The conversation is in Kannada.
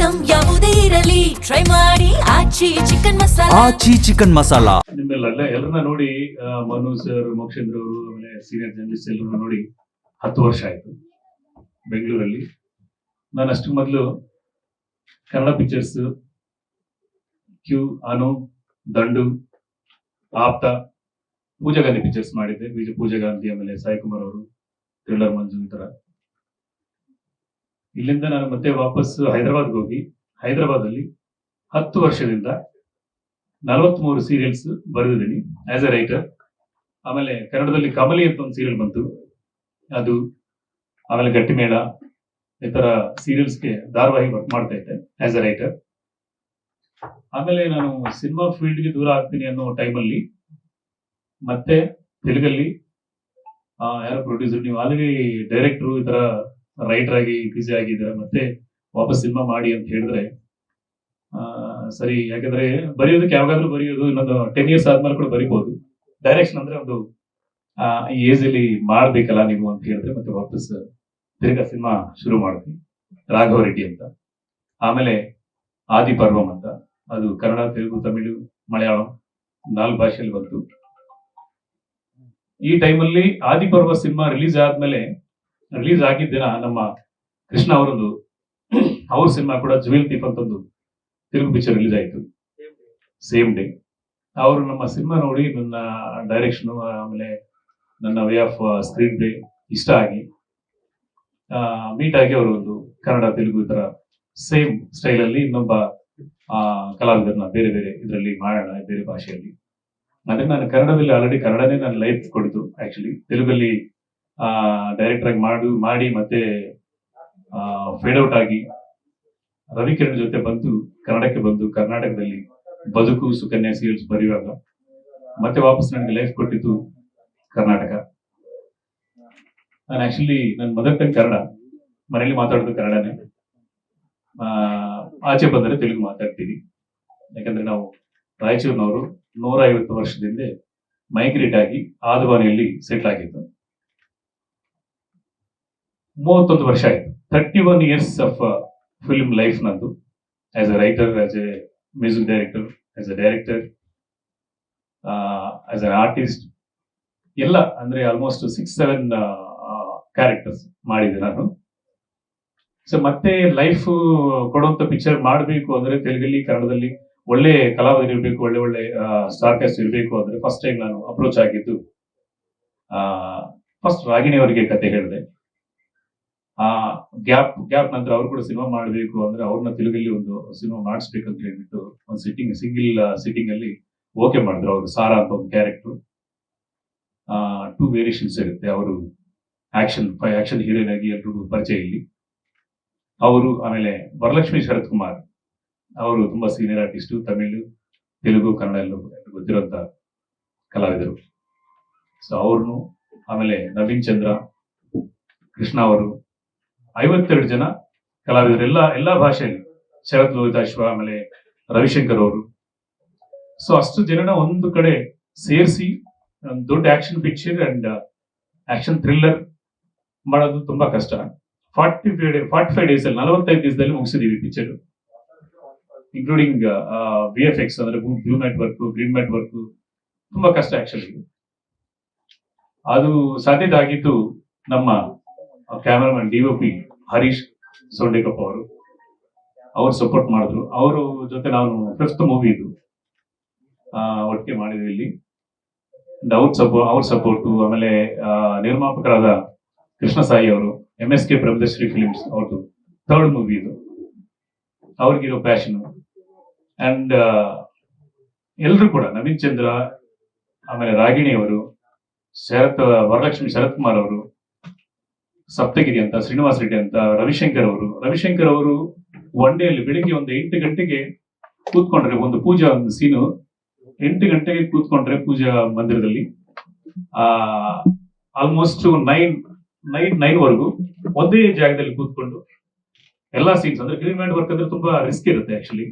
ಐಟಂ ಯಾವುದೇ ಇರಲಿ ಟ್ರೈ ಮಾಡಿ ಆಚಿ ಚಿಕನ್ ಮಸಾಲಾ. ನಿಮ್ಮೆಲ್ಲ ಎಲ್ಲರನ್ನ ನೋಡಿ ಮನು ಸರ್, ಮೋಕ್ಷೇಂದ್ರ ಅವರು, ಆಮೇಲೆ ಸೀನಿಯರ್ ಜರ್ನಲಿಸ್ಟ್ ಎಲ್ಲರನ್ನ ನೋಡಿ 10 ವರ್ಷ ಆಯ್ತು ಬೆಂಗಳೂರಲ್ಲಿ. ನಾನು ಅಷ್ಟು ಮೊದಲು ಕನ್ನಡ ಪಿಕ್ಚರ್ಸ್ ಕ್ಯೂ, ಅನು, ದಂಡು, ಆಪ್ತ, ಪೂಜಾ ಗಾಂಧಿ ಪಿಕ್ಚರ್ಸ್ ಮಾಡಿದ್ದೆ. ಪೂಜಾ ಗಾಂಧಿ, ಆಮೇಲೆ ಸಾಯಿ ಕುಮಾರ್ ಅವರು, ಥ್ರಿಲ್ಲರ್ ಮಂಜು, ಈ ತರ. ಇಲ್ಲಿಂದ ನಾನು ಮತ್ತೆ ವಾಪಸ್ ಹೈದರಾಬಾದ್ಗೆ ಹೋಗಿ ಹೈದರಾಬಾದಲ್ಲಿ 10 ವರ್ಷದಿಂದ 43 ಸೀರಿಯಲ್ಸ್ ಬರೆದಿದ್ದೀನಿ ಆಸ್ ಎ ರೈಟರ್. ಆಮೇಲೆ ಕನ್ನಡದಲ್ಲಿ ಕಮಲಿ ಅಂತ ಒಂದು ಸೀರಿಯಲ್ ಬಂತು, ಅದು. ಆಮೇಲೆ ಗಟ್ಟಿಮೇಳ, ಈ ತರ ಸೀರಿಯಲ್ಸ್ಗೆ ಧಾರಾವಾಹಿ ವರ್ಕ್ ಮಾಡ್ತಾ ಇದ್ದೆ ಆಸ್ ಎ ರೈಟರ್. ಆಮೇಲೆ ನಾನು ಸಿನಿಮಾ ಫೀಲ್ಡ್ಗೆ ದೂರ ಆಗ್ತೀನಿ ಅನ್ನೋ ಟೈಮಲ್ಲಿ ಮತ್ತೆ ತೆಲುಗಲ್ಲಿ ಯಾರೋ ಪ್ರೊಡ್ಯೂಸರ್, ನೀವು ಆಲ್ರೆಡಿ ಡೈರೆಕ್ಟ್ರು, ಈ ತರ ರೈಟರ್ ಆಗಿ ಬ್ಯುಸಿ ಆಗಿದ್ದಾರೆ, ಮತ್ತೆ ವಾಪಸ್ ಸಿನಿಮಾ ಮಾಡಿ ಅಂತ ಹೇಳಿದ್ರೆ ಸರಿ, ಯಾಕಂದ್ರೆ ಬರೆಯೋದಕ್ಕೆ ಯಾವಾಗಾದ್ರೂ ಬರೆಯೋದು, ಇನ್ನೊಂದು 10 years ಆದ್ಮೇಲೆ ಕೂಡ ಬರಿಬಹುದು. ಡೈರೆಕ್ಷನ್ ಅಂದ್ರೆ ಒಂದು ಈ ಏಜ್ ಅಲ್ಲಿ ಮಾಡ್ಬೇಕಲ್ಲ ನೀವು ಅಂತ ಹೇಳಿದ್ರೆ ಮತ್ತೆ ವಾಪಸ್ ತಿರ್ಗಾ ಸಿನಿಮಾ ಶುರು ಮಾಡಿದ್ವಿ, ರಾಘವ ರೆಡ್ಡಿ ಅಂತ. ಆಮೇಲೆ ಆದಿ ಪರ್ವಂ ಅಂತ, ಅದು ಕನ್ನಡ, ತೆಲುಗು, ತಮಿಳು, ಮಲಯಾಳಂ 4 ಭಾಷೆಯಲ್ಲಿ ಬಂತು. ಈ ಟೈಮಲ್ಲಿ ಆದಿ ಪರ್ವ ಸಿನಿಮಾ ರಿಲೀಸ್ ಆಗಿದ್ದ ನಮ್ಮ ಕೃಷ್ಣ ಅವರದ್ದು ಅವ್ರ ಸಿನಿಮಾ ಕೂಡ ಜುವೆಲ್ ಥೀಫ್ ಅಂತ ಒಂದು ತೆಲುಗು ಪಿಕ್ಚರ್ ರಿಲೀಸ್ ಆಯ್ತು ಸೇಮ್ ಡೇ. ಅವರು ನಮ್ಮ ಸಿನಿಮಾ ನೋಡಿ ನನ್ನ ಡೈರೆಕ್ಷನ್, ಆಮೇಲೆ ನನ್ನ ವೇ ಆಫ್ ಸ್ಕ್ರೀನ್ ಪ್ಲೇ ಇಷ್ಟ ಆಗಿ ಮೀಟ್ ಆಗಿ ಅವರು ಒಂದು ಕನ್ನಡ, ತೆಲುಗು ಈ ತರ ಸೇಮ್ ಸ್ಟೈಲ್ ಅಲ್ಲಿ ಇನ್ನೊಬ್ಬ ಕಲಾವಿದರನ್ನ ಬೇರೆ ಬೇರೆ ಇದರಲ್ಲಿ ಮಾಡೋಣ, ಬೇರೆ ಭಾಷೆಯಲ್ಲಿ. ಅಂದ್ರೆ ನಾನು ಕನ್ನಡದಲ್ಲಿ ಆಲ್ರೆಡಿ ಕನ್ನಡನೇ ನಾನು ಲೈಫ್ ಕೊಡಿತು. ಆಕ್ಚುಲಿ ತೆಲುಗಲ್ಲಿ ಡೈರೆಕ್ಟರ್ ಆಗಿ ಮಾಡಿ ಮತ್ತೆ ಫೇಡ್ ಔಟ್ ಆಗಿ ರವಿಕಿರಣ್ ಜೊತೆ ಬಂದು ಕನ್ನಡಕ್ಕೆ ಬಂದು ಕರ್ನಾಟಕದಲ್ಲಿ ಬದುಕು, ಸುಕನ್ಯಾ ಸೀರಿಯಲ್ಸ್ ಬರೆಯುವಾಗ ಮತ್ತೆ ವಾಪಸ್ ನನಗೆ ಲೈಫ್ ಕೊಟ್ಟಿದ್ದು ಕರ್ನಾಟಕ. ನಾನು ಆಕ್ಚುಲಿ ನನ್ನ ಮದರ್ ಟಂಗ್ ಕನ್ನಡ, ಮನೇಲಿ ಮಾತಾಡೋದು ಕನ್ನಡನೇ. ಆಚೆ ಬಂದರೆ ತೆಲುಗು ಮಾತಾಡ್ತೀವಿ, ಯಾಕಂದ್ರೆ ನಾವು ರಾಯಚೂರಿನವರು 150 ವರ್ಷದಿಂದ ಮೈಗ್ರೇಟ್ ಆಗಿ ಆದವಾನಿಯಲ್ಲಿ ಸೆಟ್ಲ್ ಆಗಿದ್ದು. 31 ವರ್ಷ ಆಯ್ತು, 31 years ಆಫ್ ಫಿಲ್ಮ್ ಲೈಫ್ ನಂದು, as A writer, as A music director, as A director, as an artist, ಎಲ್ಲ ಅಂದ್ರೆ ಆಲ್ಮೋಸ್ಟ್ 6-7 ಕ್ಯಾರೆಕ್ಟರ್ಸ್ ಮಾಡಿದೆ ನಾನು. ಸೊ ಮತ್ತೆ ಲೈಫ್ ಕೊಡುವಂತ ಪಿಕ್ಚರ್ ಮಾಡಬೇಕು ಅಂದ್ರೆ ತೆಲುಗಲ್ಲಿ, ಕನ್ನಡದಲ್ಲಿ ಒಳ್ಳೆ ಕಲಾವಿದರು ಇರಬೇಕು, ಒಳ್ಳೆ ಸ್ಟಾರ್ ಕಾಸ್ಟ್ ಇರಬೇಕು ಅಂದ್ರೆ ಫಸ್ಟ್ ಟೈಮ್ ನಾನು ಅಪ್ರೋಚ್ ಆಗಿದ್ದು ಫಸ್ಟ್ ರಾಗಿಣಿ ಅವರಿಗೆ ಕತೆ ಹೇಳಿದೆ. ಗ್ಯಾಪ್ ನಂತರ ಅವ್ರು ಕೂಡ ಸಿನಿಮಾ ಮಾಡಬೇಕು ಅಂದ್ರೆ ಅವ್ರನ್ನ ತೆಲುಗಲ್ಲಿ ಒಂದು ಸಿನಿಮಾ ಮಾಡಿಸ್ಬೇಕಂತ ಹೇಳ್ಬಿಟ್ಟು ಒಂದು ಸಿಂಗಲ್ ಸಿಟ್ಟಿಂಗ್ ಅಲ್ಲಿ ಓಕೆ ಮಾಡಿದ್ರು. ಅವರು ಸಾರಾ ಅಂತ ಒಂದು ಕ್ಯಾರೆಕ್ಟರ್, 2 ವೇರಿಯೇಷನ್ಸ್ ಇರುತ್ತೆ. ಅವರು ಆಕ್ಷನ್ ಹೀರೋಯಿನ್ ಆಗಿ ಎಲ್ರಿಗೂ ಪರಿಚಯ ಇಲ್ಲಿ ಅವರು. ಆಮೇಲೆ ವರಲಕ್ಷ್ಮಿ ಶರತ್ ಕುಮಾರ್ ಅವರು ತುಂಬಾ ಸೀನಿಯರ್ ಆರ್ಟಿಸ್ಟು, ತಮಿಳು, ತೆಲುಗು, ಕನ್ನಡ ಎಲ್ಲ ಗೊತ್ತಿರುವಂತ ಕಲಾವಿದರು. ಸೊ ಅವ್ರನ್ನು, ಆಮೇಲೆ ನವೀನ್ ಚಂದ್ರ, ಕೃಷ್ಣ ಅವರು, 52 ಜನ ಕಲಾವಿದರು, ಎಲ್ಲಾ ಭಾಷೆಯಲ್ಲಿ. ಶರತ್ ಲೋಹಿತಾಶ್ವ, ಆಮೇಲೆ ರವಿಶಂಕರ್ ಅವರು. ಸೊ ಅಷ್ಟು ಜನನ ಒಂದು ಕಡೆ ಸೇರಿಸಿ ಒಂದು ದೊಡ್ಡ action picture and action thriller ಮಾಡೋದು ತುಂಬಾ ಕಷ್ಟ. 45 days ಅಲ್ಲಿ, 45 ದಿವಸದಲ್ಲಿ ಮುಗಿಸಿದೀವಿ ಪಿಕ್ಚರ್, ಇನ್ಕ್ಲೂಡಿಂಗ್ VFX ಅಂದ್ರೆ blue mat work, green mat work, ತುಂಬಾ ಕಷ್ಟ ಆಕ್ಚುಲಿ. ಅದು ಸಾಧ್ಯತೆ ಆಗಿದ್ದು ನಮ್ಮ ಕ್ಯಾಮರಾಮನ್ DOP ಹರೀಶ್ ಸೊಂಡೆಕಪ್ಪ ಅವರು ಸಪೋರ್ಟ್ ಮಾಡಿದ್ರು. ಅವರು ಜೊತೆ ನಾನು 5th ಮೂವಿ ಇದು ಒಟ್ಟಿಗೆ ಮಾಡಿದ್ವಿ ಇಲ್ಲಿ. ಅವ್ರ ಸಪೋರ್ಟು, ಆಮೇಲೆ ನಿರ್ಮಾಪಕರಾದ ಕೃಷ್ಣ ಸಾಯಿ ಅವರು, MSK ಬ್ರಹ್ಮಶ್ರೀ ಫಿಲಿಮ್ಸ್ ಅವ್ರದ್ದು 3rd ಮೂವಿ ಇದು, ಅವ್ರಿಗಿರೋ ಪ್ಯಾಷನ್. ಅಂಡ್ ಎಲ್ರು ಕೂಡ, ನವೀನ್ ಚಂದ್ರ, ಆಮೇಲೆ ರಾಗಿಣಿ ಅವರು, ವರಲಕ್ಷ್ಮಿ ಶರತ್ ಕುಮಾರ್ ಅವರು, ಸಪ್ತಗಿರಿ ಅಂತ, ಶ್ರೀನಿವಾಸ್ ರೆಡ್ಡಿ ಅಂತ, ರವಿಶಂಕರ್ ಅವರು ಒನ್ ಡೇ ಅಲ್ಲಿ ಬೆಳಿಗ್ಗೆ ಒಂದು 8 ಗಂಟೆಗೆ ಕೂತ್ಕೊಂಡ್ರೆ, ಒಂದು ಸೀನು 8 ಗಂಟೆಗೆ ಕೂತ್ಕೊಂಡ್ರೆ ಪೂಜಾ ಮಂದಿರದಲ್ಲಿ ಆಲ್ಮೋಸ್ಟ್ 9 ವರೆಗೂ ಒಂದೇ ಜಾಗದಲ್ಲಿ ಕೂತ್ಕೊಂಡು ಎಲ್ಲಾ ಸೀನ್ಸ್, ಅಂದ್ರೆ ಗ್ರೀನ್ ಮ್ಯಾಟ್ ವರ್ಕ್ ಅಂದ್ರೆ ತುಂಬಾ ರಿಸ್ಕ್ ಇರುತ್ತೆ ಆಕ್ಚುಲಿ.